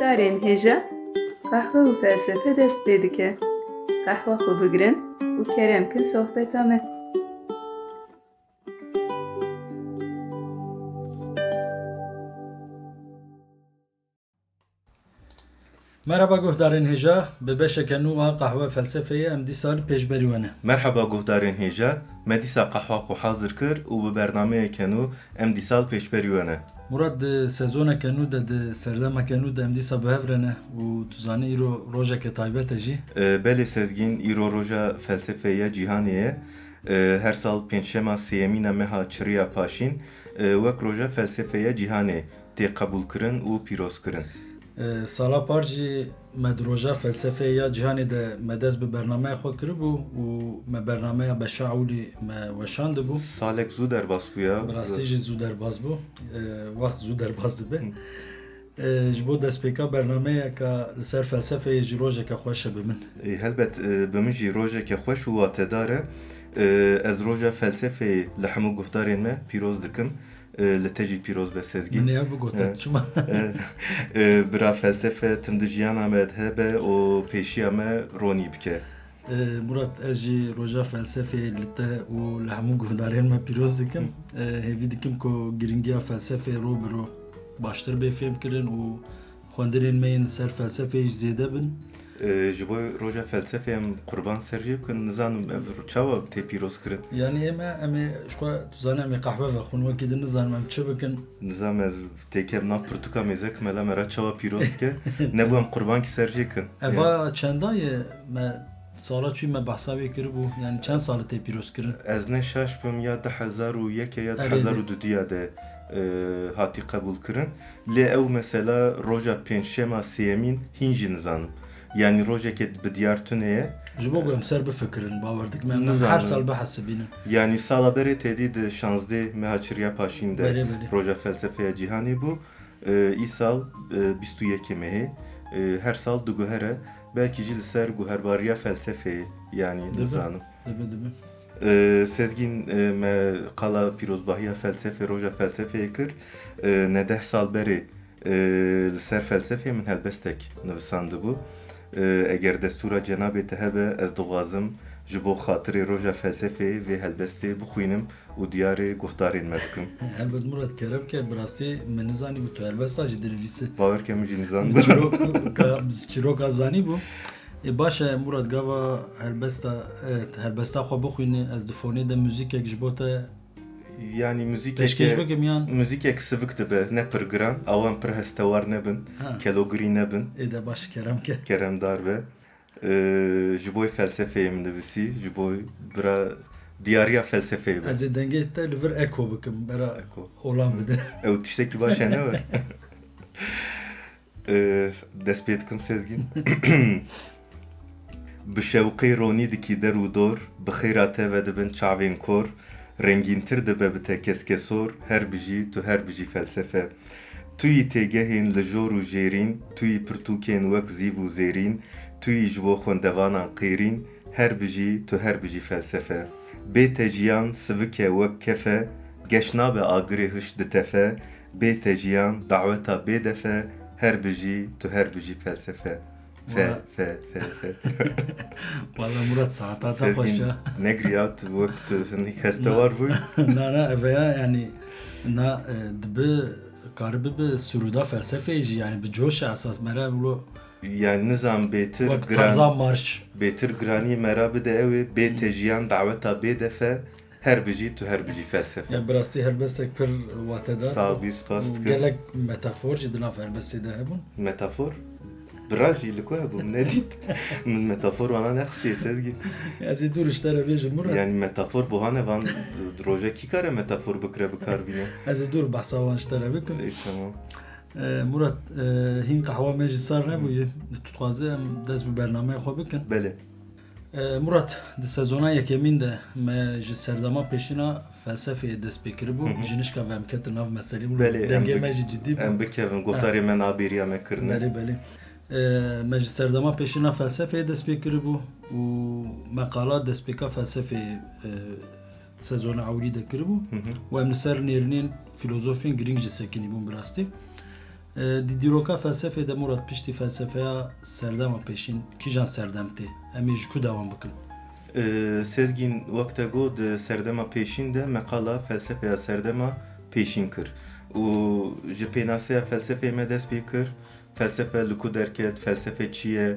guhdarên hêja qehwe û felsefe dest pê dike. Qehwa xwe bigirin û kerem kin sohbeta me. Merhaba guhdarên hêja, bi beşeke nû a qehwe felsefeyê em dîsal pêşberî we ne. Merhaba guhdarên hêja, me dîsa qehwa xwe hazir kir û bi bernameyeke nû em dîsal pêşberî we ne. Murat di sezoneke nû de di serdemeke nû de em dîsa bi hev re ne û tu zanî îro rojeke taybet e jî. Belê Sezgîn îro roja felsefeya cîhanê ye. Her sal pênçema sêyemîna meha çiriya paşîn wek roja felsefeya cîhanê tê qebûlkirin û pîrozkirin. Sala par jî me di roja felsefeya cîhanê de me dest bi bernameya xwe kiribû û me bernameya Beşaûlî me weşandibû. Salek zû derbas bûya. Bi rastî jî zû derbas bû. Wext zû derbas dibe. Ji bo destpêka bernameyeka li ser felsefeyê jî rojeke xweş e bi min. Helbet bi min jî rojeke xweş û watedar e. Ez roja felsefeyê li hemû guhdarên me pîroz dikim. Li te jî pîroz be Sezgîn. Min ê bigotin çima. Bira felsefe tim di jiyana me hebe û pêşiya me ronî bike. Murat ez jî roja felsefeyê li te û li hemû guhdarên me pîroz dikim. Hêvî dikim ku giringiya felsefeyê ro bi ro baştir bê fêm kirin û xwendirên me yên ser felsefeyê jî zêde bin. Ji bo roja felsefeyê em qurban ser jê bikin, nizanim ev çawa tê pîroz kirin. Yani em ê ji xwe tu zanî em ê qehwe vexwin wekî di nizanim em çi bikin. Nizam ez têkev nav pirtûka mêzek me la me ra çawa pîroz dike. Nebû em qurbankî ser jê kin. Eva çendayê me sala çûyî me behsa wê kiribû, yani çend salê tê pîroz kirin? Ez ne şaş bim ya 2001 ya 2002 de hatî qebûl kirin. Lê ew mesela roja pênçema sêyemîn hîn jî nizanim. Yani rojeke bi diyar tuneye. Ji bo em ser bifikirin, bawer dikim em her sal bihesibînin. Yani sala berê têdî di şanzdê meha çiriya paşîn de roja felsefeya cîhanê bû. Îsal 21 mehê. Her sal diguhere. Belkî jî li ser guherbariya felsefeyê yani nizanim. Dibe. Sezgîn me qala pîrozbahiya felsefe roja felsefeyê kir. Ne 10 sal berê li ser felsefeyê min helbestek nivîsandibû. Eger destûra cenabê te hebe ez dixwazim ji bo xatirê roja felsefeyê vê helbestê bixwînim û diyarê guhdarên me bikim. Helbet Murat keremke bi rastî min nizanî bû tu helbesta jî dinivîsî. Bawer ke min jî nizanim. Çîroka zanî bû. Baş e Murat gava helbesta xwe bixwînî ez di fonê de müzîkek ji bo te yani peşkêş bikim yan müzîkek sivik dibe ne pir giran awan pir hestewar nebin kelogirî nebin êde baş keremke keremdar be ji bo felsefeyê min nivîsî ji bo bira diyariya felsefeyê be ez ê dengê te li vir eko bikim bera olan bide ew tiştekî baş e ne we dest pê dikim Sezgîn bi şewqê ronî dikî der û dor bi xêra te ve dibin çavên kor rengîntir dibe bi te keskesor her bijî tu her bijî felsefe tu yî têgehên li jor û jêrîn tu yî pirtûkên wek zîv û zêrîn tu yî ji bo xwendevanan qêrîn her bijî tu her bijî felsefe bê te jiyan sivike wek kefe geş nabe agirê hiş di tefe bê te jiyan daweta bê defe her bijî tu her bijî felsefe fe Valla Murat saatata paşa ne griyat wek tu hestewar bû na eveya yani na dibe karibî bi sûrûda felsefeyê jî yani bi coşa esas mera bû yani nizam bêtir giranî mera bide ew ê bê te jiyan daweta bê defe her bijî tu her bijî felsefe yani bi rastî helbestek pir watedar sağ bî spas dikim gelek metafor jî di nav helbestê de hebûn metafor bira jî li ku hebû ne dît min metafor wana nexistî Sezgîn ez ê dur ji te re bêjim Murat yani metafor buhane van roja kî kare metafor bikire bikarbîne ez ê dur behsa wan ji te re bikim tamam Murat hîn qehwa me jî sar nebûye tu dixwazî em dest bi bernameyê xwe bikin belê Murat di sezona yekemîn de me ji serdema pêşîna felsefeyê dest pê kiribû jinişka ve em ketin nav meselê bû dengê me jî cidî bû em bikevin guhdarê me nabêriya me kirine belê me ji serdema pêşîna felsefeyê dest pê kiribû û me qala destpêka felsefeyê sezona ewlî de kiribû û em li ser nêrînên filozofên giring jî sekinî bûn bi rastî Di dîroka felsefê de Murat piştî felsefeya serdema pêşîn kîjan serdem tê? Em ê ji ku devam bikin? Sezgin wekte got di serdema pêşîn de meqala felsefeya serdema pêşîn kir. û ji pênaseya felsefeyê me dest pê kir. Felsefe li ku derket, felsefe çi ye,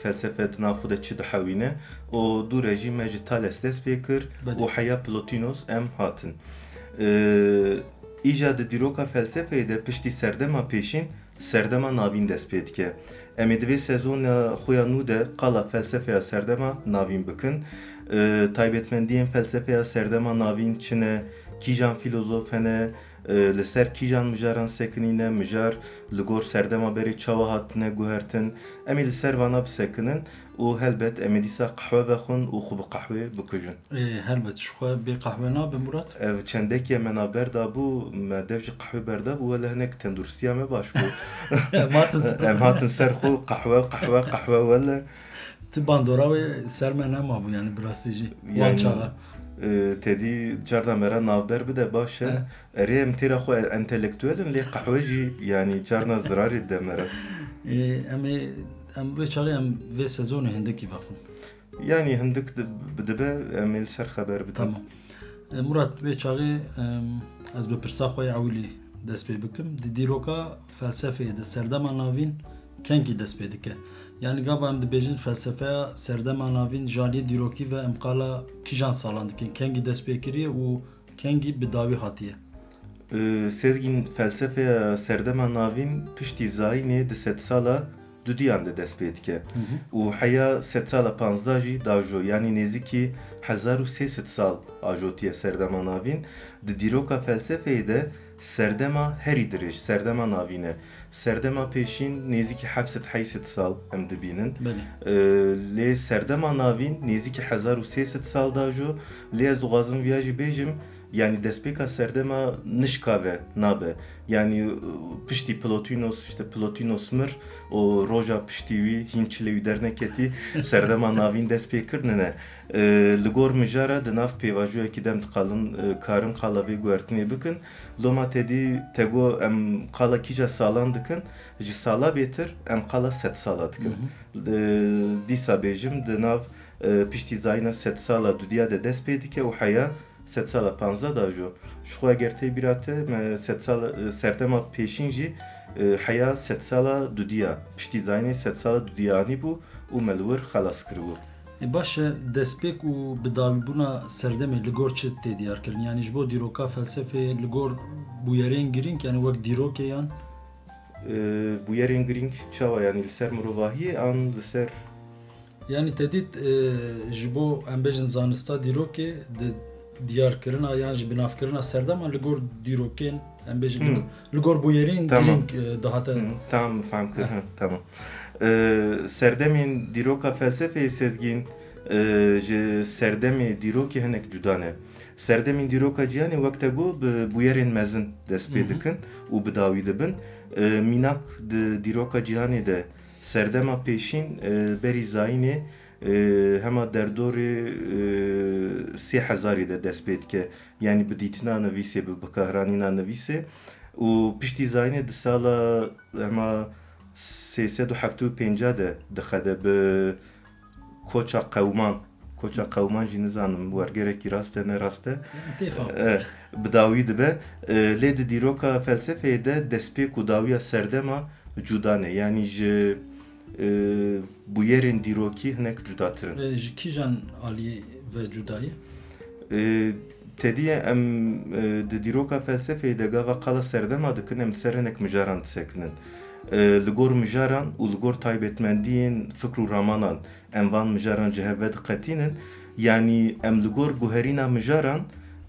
felsefe di nav xwe de çi dihewîne. û du re jî me ji Thales dest pê kir û heya Plotinos em hatin. Îja di dîroka felsefeyê de piştî serdema pêşîn serdema navîn dest pê dike. Em ê divê sezona xwe ya nû de qala felsefeya serdema navîn bikin. Taybetmendiyên felsefeya serdema navîn çi ne? Kîjan fîlozof hene? Li ser kîjan mijaran sekinîne? Mijar li gor serdema berê çawa hatine guhertin? Em ê li ser vana bisekinin û helbet em ê dîsa qehwe vexwin û xwe bi qehwê bikujin. Helbet ji xwe bê qehwe nabe Murat? Ev çendekî me naber dabû me dev jî qehwê berdabû wele hinek tenduristiya me baş bû. Em hatin ser xwe qehwe wele. Ti bandora wê ser me nemabû yani bi rastî jî wan çawa. Tedî carna me re navber bide baş e. Erê em têra xwe entelektûelin lê qehwe jî yani carna zirarê de me re. Em vê çaxê em vê sezonê hindikî vexwin. Yani hindik dibe em ê li ser xeber bidin. Tamam. Murat vê çaxê ez bi pirsa xwe ya ewilî dest pê bikim. Di dîroka felsefeyê de serdema navîn kengî dest pê dike. Yani gava em dibêjin felsefeya serdema navîn jaliyê dîrokî ve em qala kîjan salan dikin? Kengî dest pê kiriye û kengî bi dawî hatiye? Sezgin felsefeya serdema navîn piştî zayînê di sed sala dudiyan de dest pê dike. û heya sed sala 15 jî dajo yani nêzîkî 1300 sal ajotiye serdema navîn. Di dîroka felsefeyê de serdema herî dirêj serdema navîn e. Serdema pêşîn nêzîkî 700 sal em dibînin. Lê serdema navîn nêzîkî 1300 sal dajo. Lê ez dixwazim viya jî bêjim yani destpêka serdema nişkave nabe. Yani piştî Plotinos işte Plotinos mir û roja piştî wî hînçilê wî derneketî serdema navîn dest pê kirine. Li gor mijara di nav pêvajiyekî dem diqalin karin qala vê guhertinê bikin. Loma tedî tego em qala kîja salan dikin. Ji sala bêtir em qala sed sala dikin. Dîsa bêjim di nav piştî zayîna sed sala dudiya de dest pê dike û heya sed sala 15 dajo. Ji xwe eger tê bîrate me sed sala serdema pêşîn jî heya sed sala dudiya. Piştî zayînê sed sala dudiya anîbû û me li wir xelas kiribû. Baş e destpêk û bi dawîbûna serdemê li gor çi tê diyar kirin? Yani ji bo dîroka felsefeyê li gor bûyerên girîng yani wek dîrokê yan? Bûyerên girîng çawa yani li ser mirovahiyê an li ser yani tedît ji bo em bêjin zanista dîrokê di diyarkirina yan ji binavkirina serdema li gor dîrokên em bêjin li gor bûyerên girîng dihate. Tamam fehm kir. Tamam. Serdemên dîroka felsefeyê sezgîn ji serdemê dîrokê hinek cuda ne. Serdemên dîroka ciyanê wekte got bi bûyerên mezin dest pê dikin û bi dawî dibin. Mînak di dîroka ciyanê de serdema pêşîn berî zayînê hema derdorê 3000 de dest pê dike. Yani bi dîtina nivîsê bi bikaranîna nivîsê û piştî zayînê di sala hema 375 de dixede bi koça qewman jî nizanim wergerekî rast e ne rast e bi dawî dibe. Lê di dîroka felsefeyê de destpêk û dawiya serdema cuda ne. Yani ji bûyerên dîrokî hinek cudatir in. Ji kîjan aliyê ve cudayî? Tediye em di dîroka felsefeyê de gava qala serdema dikin em ser hinek mijaran disekinin. Li gor mijaran û li gor taybetmendiyên fikr û ramanan em van mijaran ji hev ve diqetînin. Yani em li gor guherîna mijaran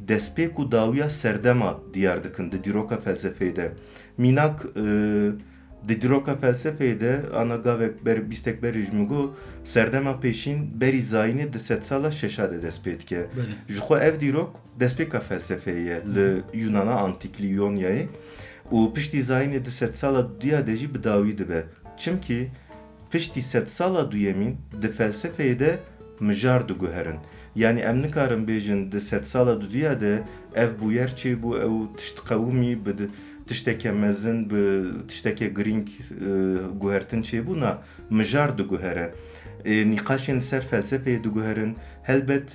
destpêk û dawiya serdema diyar dikin di dîroka felsefeyê de. Mînak di dîroka felsefeyê de ana gavek bîstek berî ji min got serdema pêşîn berî zayînê di sed sala şeşa de dest pê dike. Ji xwe ev dîrok destpêka felsefeyê ye li Yunana antik li Ionyayê. û piştî zayînê di sed sala duya de jî bi dawî dibe. Çimkî piştî sed sala duyemîn di felsefeyê de mijar diguherin. Yani em nikarin bêjin di sed sala duya de ev bûyer çêbû ew tişt qewimî tişteke mezin bi tişteke giring guhertin çêbûna mijar diguhere. Nîqaşên ser felsefeyê diguherin, helbet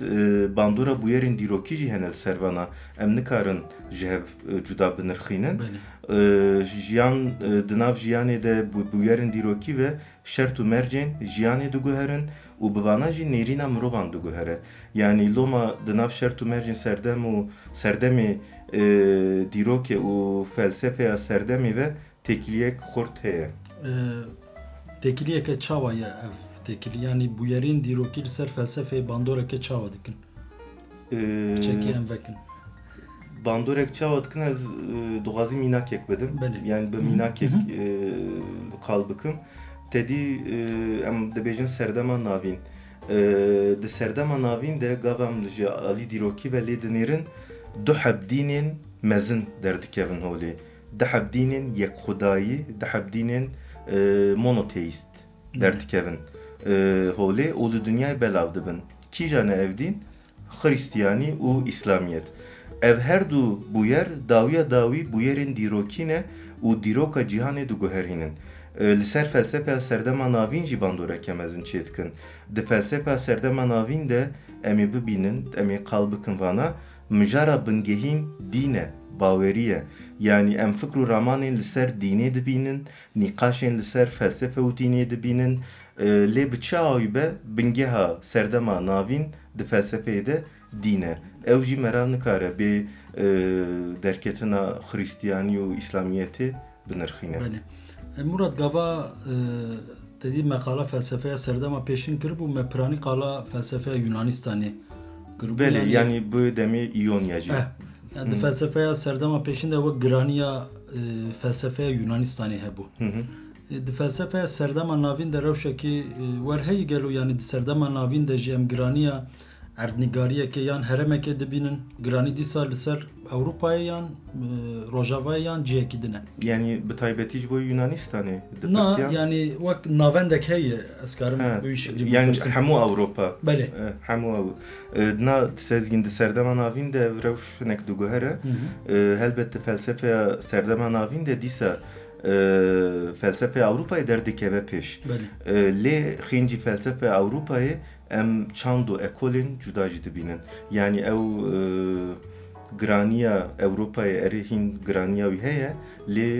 bandora bûyerên dîrokî jî hene li ser vana. Em nikarin ji hev cuda binirxînin. Jiyan di nav jiyanê de bûyerên dîrokî ve şert û mercên jiyanê diguherin û bi vana jî nêrîna mirovan diguhere. Yani loma di nav şert û mercên serdemê dîrokê û felsefeya serdemê ve tekiliyek xurt heye. Tekiliyeke çawa ye ev tekili, yani bûyerên dîrokî li ser felsefeyê bandoreke çawa dikin. Çekî em vekin. Bandorek çawa dikin, ez dixwazî mînakek bidim. Yani bi mînakek qal bikim. Tedî em dibêjin serdema navîn. Di serdema navîn de gav em ji alî dîrokî ve lê dinêrin du hebdînên mezin derdikevin holê. Di hebdînên yekxudayî, di hebdînên monoteîst derdikevin holê û li dünyayê belav dibin. Kîjan e ev dîn? Hristiyanî û İslamiyet. Ev her du bûyer dawiya dawî bûyerên dîrokî ne û dîroka cîhanê diguherînin. Li ser felsefeya serdema navîn jî bandoreke mezin çê dikin. Di felsefeya serdema navîn de em ê bibînin, em ê qal bikin vana mijara bingehîn dîn e, bawerî ye. Yani em fikr û ramanên li ser dînê dibînin, nîqaşên li ser felsefe û dînê dibînin. Lê bi çi awî be bingeha serdema navîn di felsefeyê de dîn e. Ew jî merav nikare bê derketina Hristiyanî û İslamiyetê binirxîne. Murat gava tedî meqala felsefeya serdema pêşîn kiribû me piranî qala felsefeya Yunanistanê kiribû. Belê, yani bu demê İonya jî. Yani di felsefeya serdema pêşîn de wek giraniya felsefeya Yunanistanê hebû. Di felsefeya serdema navîn de rewşekî werheyî gelo, yani di serdema navîn de jî em giraniya erdnigariyeke yan heremeke dibînin, giranî dîsa li ser Ewropayê yan Rojavayê yan cihekî din e. Yani bi taybetî ji bo Yunanistanê Na, yani wek navendek heye ez karim bu iş. Yani hemû Ewropa. Belê. Hemû na sezgin di serdema navîn de rewşenek diguhere. Helbet di felsefeya serdema navîn de dîsa felsefeya Ewropayê derdikeve pêş. Lê xîncî felsefeya Ewropayê em çand û ekolên cuda jî dibînin. Yani ew giraniya Ewropayê erê hîn giraniya wî heye, lê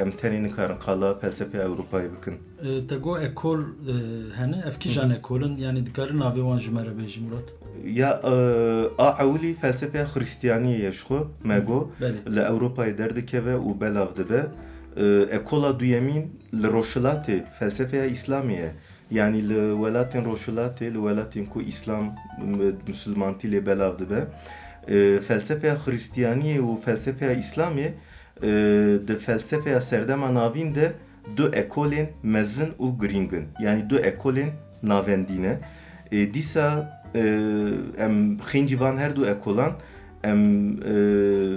em tenê nikarin qala felsefeya Ewropayê bikin. Te got ekol hene, ev kîjan ekolin, yani dikarin navê wan ji me re bêjî Murat? Ya a ewlî felsefeya Hristiyaniyê ye ji xwe me got li Ewropayê derdikeve û belav dibe. Ekola duyemîn li Roşilatê felsefeya İslamê ye. Yani li welatên Roşilatê, li welatên ku İslam Müslümantî lê belav dibe. Felsefeya Hristiyaniyê û felsefeya İslamê di felsefeya serdema navîn de du ekolên mezin û giringin. Yani du ekolên navendî ne. Dîsa em xîncî van her du ekolan em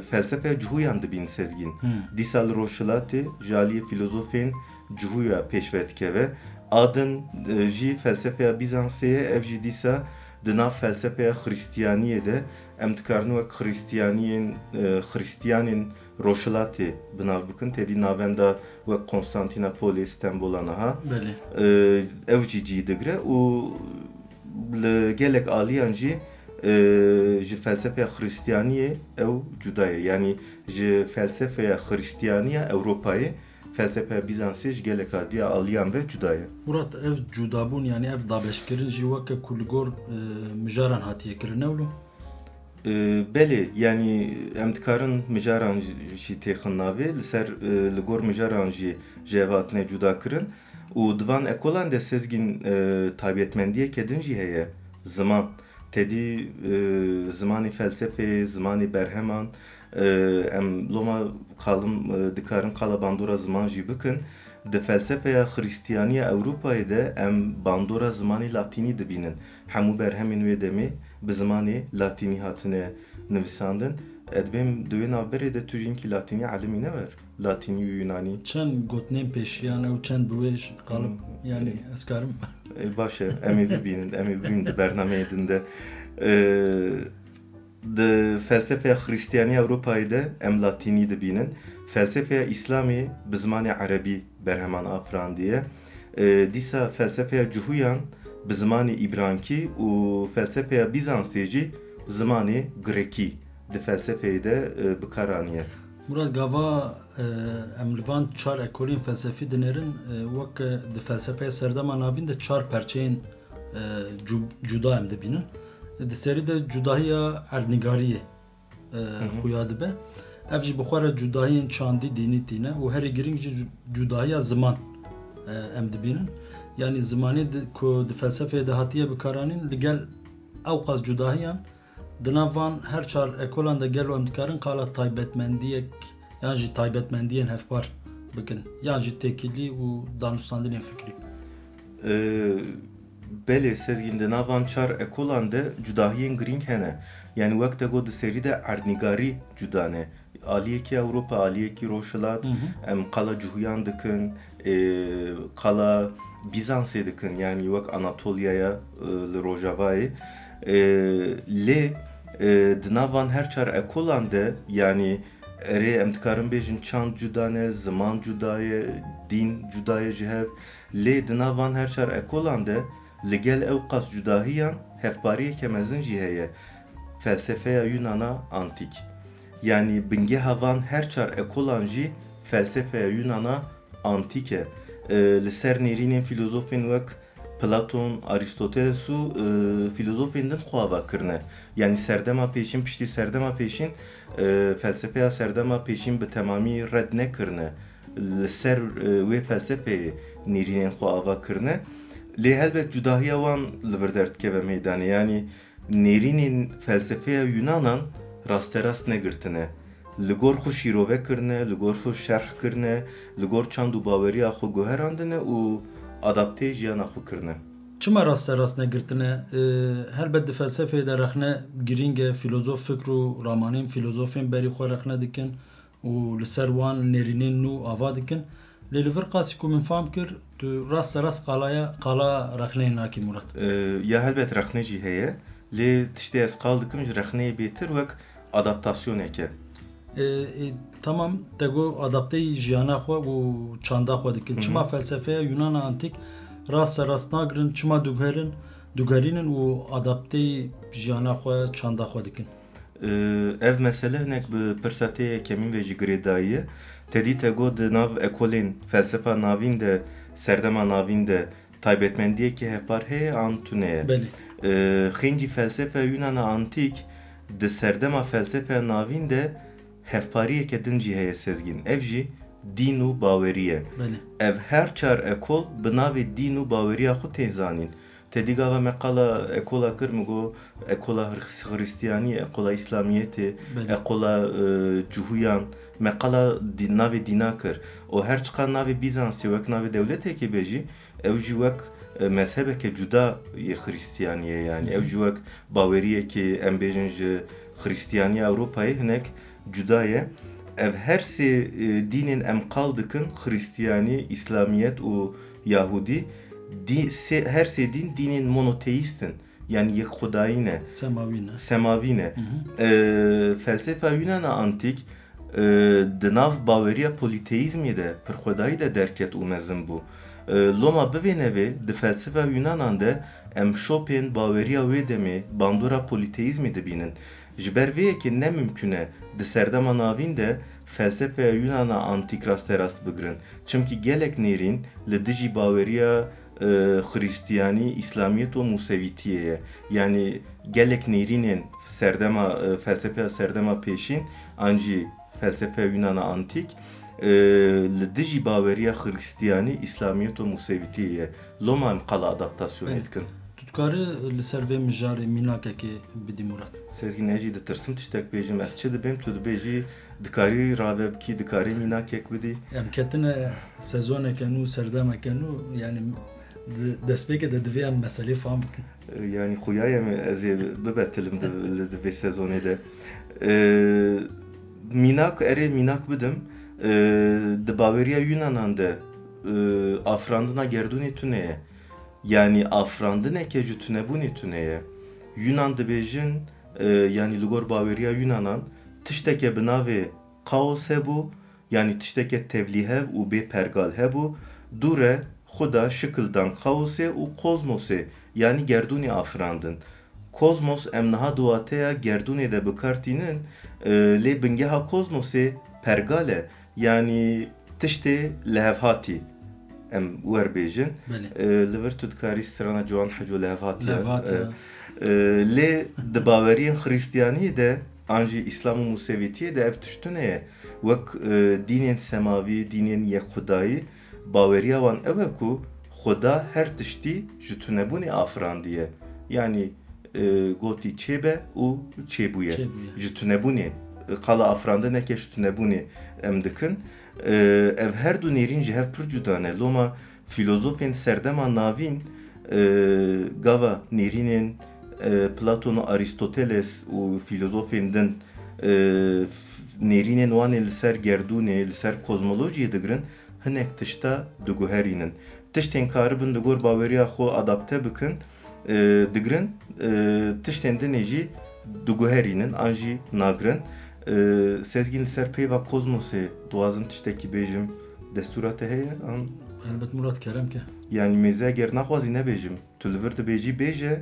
felsefeya cihûyan dibîn sezgîn. Dîsa li Roşilatê ji aliyê filozofên cihûya pêşve dikeve. Adın jî felsefeya Bizansê ye, ev jî dîsa di nav felsefeya Hristiyaniyê de em dikarin wek Hristiyanên Roşilatê binav bikin. Tedî navenda wek Konstantînopolê, Stenbol'a niha. Ew jî cî digire û li gelek aliyan jî ji felsefeya Hristiyaniyê ew cuda ye. Yani ji felsefeya Hristiyaniya Ewropayê felsefeya Bizansê ji gelek adiya aliyan ve cuda ye. Murat, ev cudabûn, yani ev dabeşkirin jî weke ku li gor mijaran hatiye kirin ewlo? Belê, yani em dikarin mijaran jî têxin navê, li ser li gor mijaran jî ji ev hatine cuda kirin û di van ekolan de sezgîn taybetmendiyeke din jî heye. Ziman. Tedî zimanê felsefeyê, zimanê berheman, em loma kalım dikarin qala bandora ziman jî bikin. Di felsefeya Hristiyaniya Ewropayê de em bandora zimanê latînî dibînin. Hemû berhemên wê demê bi zimanê latînî hatine nivîsandin. Edbêm di wê navberê de tu jînkî latînî elîmî newer. Latînî û Yunanî. Çend gotnên pêşiyan ew çend bi wê qalib, yani ez karim. Baş e, em ê bibînin, em ê bibînin di bernameyê din de. د فلسفه Hristiyanî Avrupayê de em Latînî dibînin. Felsefeya İslamî bi zimanê Erebî berheman afrandiye. Dîsa felsefeya Cuhuyan bi zimanê İbrankî û felsefeya Bizansê jî zimanê Grekî di felsefeyê de bikaranîye. Murat gava em li van çar ekolên felsefî dinerin wek di felsefeya serdema navîn de çar perçeyên cuda em dibînin. Di serî de cudahiya erdnigariyê xuya dibe. Ev jî bi xwe re cudahiyên çandî dînî tîne û herî giring jî cudahiya ziman em dibînin. Yani zimanê ku di felsefeyê de hatiye bikaranîn li gel ew qas cudahiyan di nav van her çar ekolan de gelo em dikarin qala taybetmendiyek yan jî taybetmendiyên hevpar bikin yan jî tekilî û danûstandinên fikrî. Belê sezgîn di navan çar ekolan de cudahiyên giring hene. Yani wek te got di serî de erdnigarî cuda ne. Aliyekî Ewropa, aliyekî Rojhilat, em qala Cuhuyan dikin, qala Bizansê dikin, yani wek Anatolyaya li Rojavayê. Lê di navan her çar ekolan de yani erê em dikarin bêjin çand cuda ne, ziman cuda ye, dîn cuda ye ji hev. Lê di navan her çar ekolan de li gel ew qas cudahiyan hevbariyeke mezin jî heye. Felsefeya Yunana antik. Yani bingeha van her çar ekolan jî felsefeya Yunana antike. Li ser nêrînên filozofên wek Platon, Aristoteles û filozofên din xwava kirine. Yani serdema pêşîn piştî serdema pêşîn felsefeya serdema pêşîn bi temamî red nekirine. Li ser wê felsefeyê nêrînên xwava kirine. Lê helbet cudahiya wan li vir derdikeve meydanê. Yani nêrînên felsefeya Yunanan rasterast negirtine. Li gor xwe şîrovek kirine, li gor xwe şerh kirine, li gor çand û baweriya xwe guherandine û adaptê jiyana xwe kirine. Çima rast negirtine? Helbet di felsefeyê de rexne giring e filozof fikr û ramanên filozofên berî xwe rexne dikin û li ser wan nêrînên nû ava dikin. Lê li vir qasî ku min fam kir tu rast qala rexneyê nakî Murat. Ya helbet rexne jî heye. Lê tiştê ez qal dikim ji rexneyê bêtir wek adaptasyoneke. Tamam te got adapteyî jiyana xwe û çanda xwe dikin. Çima felsefeya Yunana antik rast nagirin, çima dugerînin û adapteyî jiyana xwe çanda xwe dikin. Ev mesele hinek bi pirsateyê kemîn ve jî girêdayî. Tedî te got di nav ekolên felsefa navîn de serdema navîn de taybetmendiyekî hevpar heye an tune ye. Belê. Xîncî felsefeya Yunana antik di serdema felsefeya navîn de hevpariyeke din jî heye sezgîn. Ev jî dîn û baweriye. Ev her çar ekol bi navê dîn û baweriya xwe tên zanîn. Tedî gava me qala ekola kir mi got ekola Hristiyanî, ekola İslamiyetê, ekola Cuhuyan, me qala navê dîna kir. O her çiqa navê Bizansê wek navê dewleteke bêjî, ew jî wek mezhebeke cuda yê Hristiyaniyê yani. Ew jî wek baweriyekê em bêjin ji Hristiyanî Ewropayê hinek cuda ye. Ev her sê dînên em qal dikin Hristiyanî, İslamiyet û Yahudî her sê dînên monoteîstin. Yani yek xudayî ne. Semavî ne. Felsefa Yunana antik di nav baweriya politeîzmê de pirxwedayî de derket û mezin bû. Loma bivê nevê di felsefa Yunanan de em şopên baweriya wê demê bandora politeîzmê dibînin. Ji ber vê yekê ne mümkün e di serdema navîn de felsefeya Yunana antik rasterast bigirin. Çimkî gelek nêrîn li dijî baweriya Hristiyanî, İslamiyet û Musevîtiyê ye. Yani gelek nêrînên serdema felsefeya serdema pêşîn an jî felsefeya Yunana antik li dijî baweriya Hristiyanî, İslamiyet û Musevîtiyê ye. Loma em qala adaptasyonê dikin. Tutkare li ser vê mijarê mînakekê bidî Murat. Sezgîn ez jî ditirsim tiştek bêjim. Ez çi dibêm tu dibêjî dikarî rave bikî, dikarî mînakek bidî. Em ketine sezoneke nû serdemeke nû yani destpêkê de divê em meselê fam bikin. Yani xuya me ez ê bibetilim li divê sezonê de. Mînak erê mînak bidim. Di baweriya Yunanan de afrandina gerdûnê tune ye. Yani afrandineke ji tunebûnê tune ye. Yunan dibêjin yani li gor baweriya Yunanan tişteke bi navê kaos hebû, yani tişteke tevlî hev û bê pergal hebû, dûre xuda şikildan kaosê û kozmosê, yani gerdûnê afirandin. Kozmos em niha duwateya gerdûnê de bikartînin, lê bingeha kozmosê pergal e, yani tiştê li hev hatî. Em werbêjin. Li vir tu dikarî strana ciwan heco li hev hatiye. Lê di baweriyên Xristiyaniyê de an jî İslam û Musevîtiyê de ev tiştine ye. Wek dînên semavî, dînên yekxudayî, baweriya wan ew e ku Xuda her tiştî ji tunebûnê afirandiye. Yani gotî çêbe û çêbûye. Ji tunebûnê qala afirandineke ji tunebûnê em dikin. Ev her du nêrîn ji hev pir cuda ne. Loma filozofên serdema navîn gava nêrînên Platon û Aristoteles û filozofên din nêrînên wanê li ser gerdûnê, li ser kozmolojiyê digirin, hinek tişta diguherînin. Tiştên karibin di gor baweriya xwe adapte bikin, digirin, tiştên dinê jî diguherînin, an jî nagirin. Sezgîn li ser peyva kozmosê dixwazim tiştekî bêjim, destûra te heye? Elbet Murat keremke. Yani mêze eger naxwazî nebêjim, tu li vir dibêjî bêje,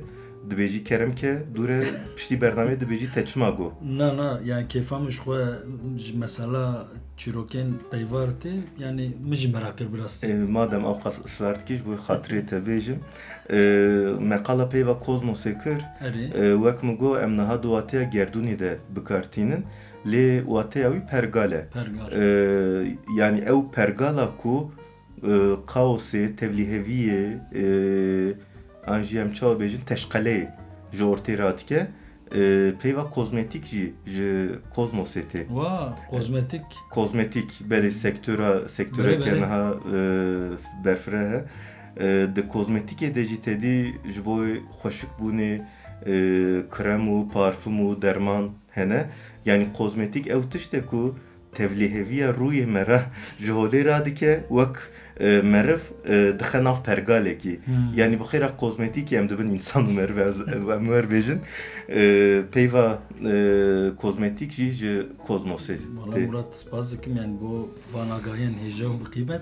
dibêjî keremke, dûre piştî berdamê dibêjî te çima got? Na, yani kêfa min ji xwe mesela çîrokên peyvar tê, yani min jî merak kir bi rastî. Madem ew qas ısrar dikî ji bo xatirê te bêjim, me qala peyva kozmosê kir, wek min got em niha di wateya gerdûnê de bikartînin, lê wateya wî pergal e. Yani ew pergala ku kaosê, tevlîheviyê, an jî em çawa bêjin teşqeleyê ji ortê ratike, peyva kozmetik jî ji kozmosê tê. Kozmetik? Kozmetik, belê sektöreke niha berfire he. Di kozmetikê de jî tedî ji bo xweşikbûnê krem û parfüm û derman hene. Yani kozmetik ew tişt e ku tevlîheviya rûyê me re ji holê radike wek meriv dixe nav pergalekî. Yani bi xêra kozmetikê em dibin însan û meriv em werbêjin. Peyva kozmetik jî ji kozmosê. Valla Murat spas dikim, yani bu vanagahiyên hêja û bi qîmet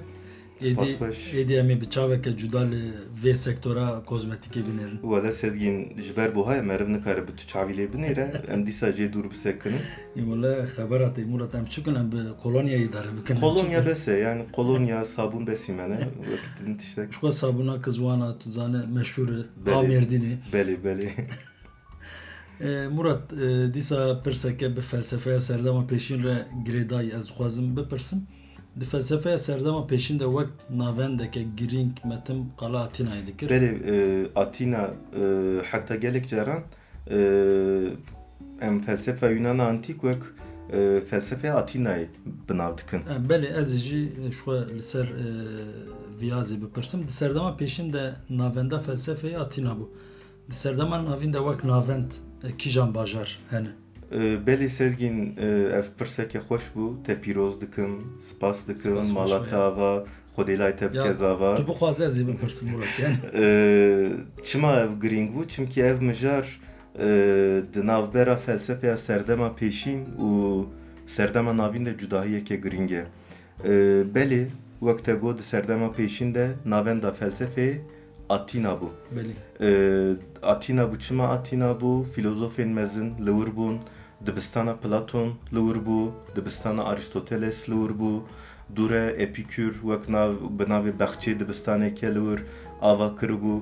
êdî em ê bi çaveke cuda li vê sektora kozmetikê binêrin. Wala Sezgîn ji ber buhaya meriv nikare bi tu çavî lê binêre, em dîsa cê dûr bisekinin. Wala xebera tê Murat, em çikin em bi kolonyayê idare bikin. Kolonya bese, yani kolonya, sabun besî me ne. Wekitin tiştek. Ji xwe sabûna kizwana tu zane meşhûr e Amêrdînê. Belê. Murat, dîsa pirseke bi felsefeya serdema pêşîn re girêdayî ez dixwazim bipirsim. Di felsefeya serdema pêşîn de wek navendeke girîng metim qala Atînayê dikir. Belê, Atina heta gelek caran em felsefa Yunana antîk wek felsefeya Atînayê binav dikin. Belê, ez jî ji xwe li ser viyazê bipirsim. Di serdema pêşîn de navenda felsefeyê Atîna bû. Di serdema navîn de wek navend kîjan bajar hene. Belê Sezgîn, ev pirseke xweş bû, te pîroz dikim, spas dikim, mala te ava, xwedêlayê te bikez ava. Tu bixwaze ez ê bipirsim Murat yani. Çima ev girîng bû? Çimkî ev mijar di navbera felsefeya serdema pêşîn û serdema navîn de cudahiyeke girîng e. Belê, wek te got di serdema pêşîn de navenda felsefeyê Atina bû. Atina bû, çima Atina bû? Filozofên mezin li wir bûn, dibistana Platon li wir bû, dibistana Aristoteles li wir bû, dûre Epikür wek bi navê bexçê dibistaneke li wir ava kiribû.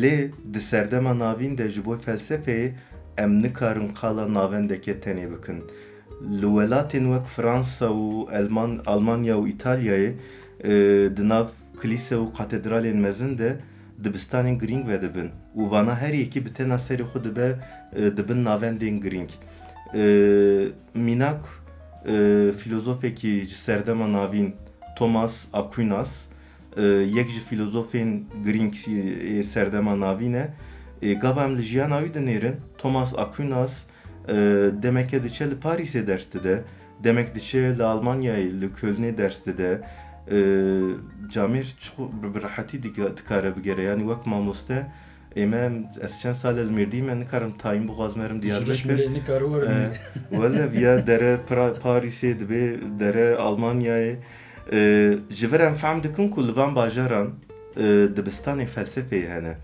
Lê di serdema navîn de ji bo felsefeyê em nikarin qala navendeke tenê bikin. Li welatên wek Fransa û Almanya û İtalyayê di nav kilîse û katedralên mezin de dibistanên girîng vedibin û vana her yekî bi tena serê xwe dibe dibin navendên girîng. Mînak filozofekî ji serdema navîn Thomas Aquinas, yek ji filozofên girîng serdema navîn e. Gava em li jiyana wî dinêrin, Thomas Aquinas demeke diçe li Parîsê ders dide, demek diçe li Almanyayê li Kölnê ders dide. Camêr bi rahetî dikare bigere, yani wek mamoste Emem ez çend sal elmirdî me nikarim tayîn bixwazmerim Diyarbakır. Diyarbakır. Ne karı var? Valla ya dere Paris'e dibe dere Almanya'ya ji vir em fehm dikin ku li van bajaran dibistanê felsefeyê hene.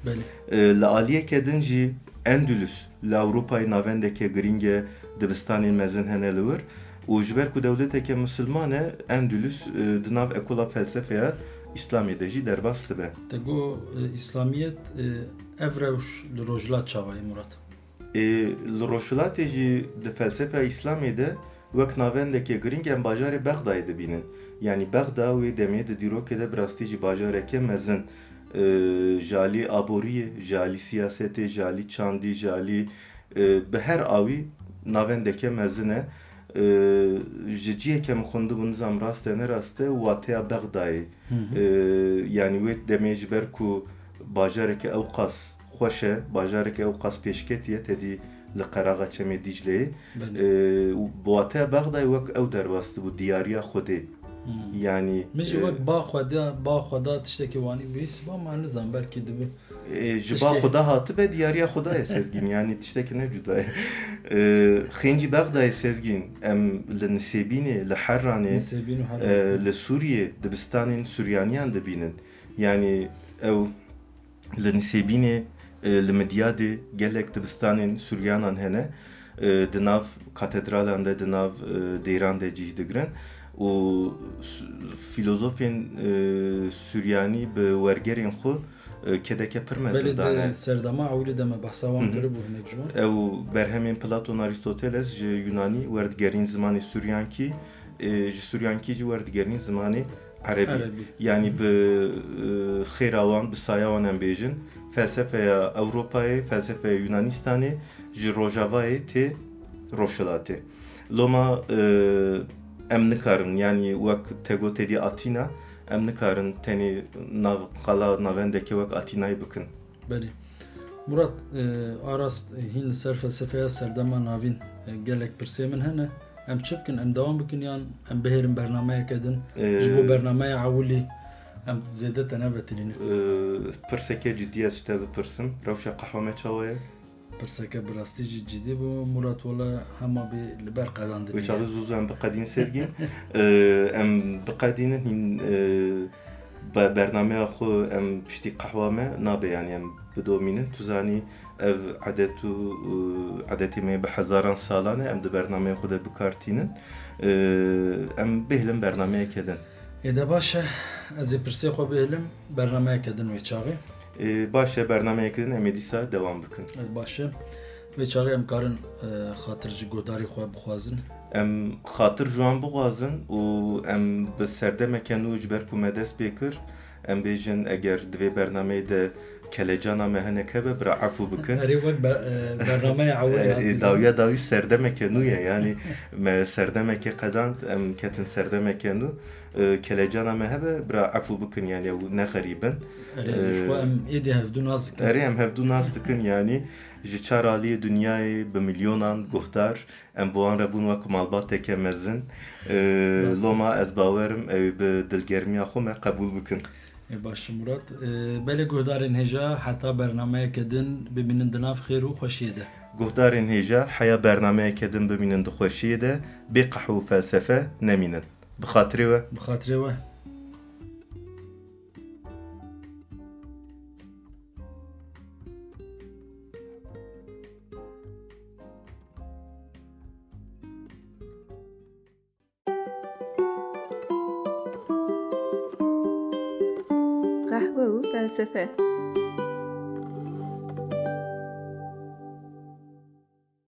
Li aliyekê din jî Endülüs li Ewropayê navendeke giring e dibistanên mezin hene li wir û ji ber ku dewleteke Müslüman e Endülüs di nav ekola felsefeya İslamiyê de jî derbas dibe. Te got İslamiyet ev rewş li rojhilat çavayê Murat. Li rojhilatê jî di felsefeya İslamiyê de wek navendeke giring em bajarê Bexdayê dibînin. Yani Bexda wê demê di dîrokê de bi rastî jî bajareke mezin ji alî aboriyê, ji alî siyasetê, ji alî çandî, ji alî bi her awî navendeke mezin e. Ji ciyekê min xwendibû nizam rast e nerast e wateya Bexdayê. Yani wê demê ji ber ku bajareke ew qas xweş e, bajareke ew qas pêşketiye tedî li qeraxa çemê Dicleyê. Bi wateya Bexdayê wek ew derbas dibû diyariya Xwedê. Yani Mijî wek ba xweda tiştekî wanî bîst ama nizam belkî dibe. Ji ba Xweda hatibe diyariya Xwedayê sezgîn yani tiştekî ne cuda ye. Xêncî Bexdayê sezgîn em li Nisêbînê, li Herranê, li Sûriyê dibistanên Süryaniyan dibînin. Yani ew li Nisêbînê, li Midyadê gelek dibistanên Süryanan hene. Di nav katedralan de, di nav dêran de cih digirin. û filozofên Süryanî bi wergerên xwe kedeke pir mezin dane. Serdema ewlê de me behsa wan kiribû hinek ji wan. Ew berhemên Platon Aristoteles ji Yunanî werdigerîn zimanê Süryankî, ji Süryankî jî werdigerîn zimanê Erebî. Yani bi xêra wan, bi saya wan em bêjin felsefeya Ewropayê, felsefeya Yunanistanê ji Rojavayê tê rojhilatê. Loma em nikarin yani wek te got tedî Atina em nikarin tenê nav qala navendeke wek Atinayê bikin. Belê. Murat arast hîn li ser felsefeya serdema navîn gelek pirsê min hene. Em çi bikin? Em dewam bikin yan em bihêrin bernameyeke din ji bo bernameya ewilî em zêde te nevetilînin. Pirseke ciddî ez ji te bipirsim. Rewşa qehwa me çawa ye? Pirseke bi rastî jî cidî bû Murat wala hema bê li ber qedan dibîne. Wê çavê zû em biqedîn sezgîn. Em biqedînin hîn bernameya xwe em piştî qehwa me nabe yani em bidomînin. Tu zanî ev adetê me bi hezaran salan e em di bernameya xwe de bikartînin. Em bêhlin bernameyeke din. De baş e ez ê pirsê xwe bêhlim bernameyeke din wê çaxê. Baş e bernameyeke din em ê dîsa dewam bikin. Baş e wê çaxê em karin xatir ji guhdarê xwe bixwazin. Em xatir ji wan bixwazin û em bi serdemeke nû ji ber ku me dest pê kir em bêjin eger divê bernameyê de kelecana me hinek hebe bira efû bikin. Erê wek bernameya ewilî dawiya dawî serdemeke nû ye yani me serdemeke qedand em ketin serdemeke nû kelecana me hebe bira efû bikin yani ew nexerîbin. Erê em êdî hevdû nas dikin. Erê em hevdû nas dikin yani ji çar aliyê dunyayê bi milyonan guhdar em bi wan re bûn wek malbateke mezin. Loma ez bawerim ew bi dilgermiya xwe me qebûl bikin. Baş Murat, belê guhdarên hêja heta bernameyeke din bibînin di nav xêr û xweşiyê de. Guhdarên hêja heya bernameyeke din bibînin di xweşiyê de bê qehwe û felsefe nemînin. Bi xatirê we. Bi xatirê we. Qehwe û felsefe.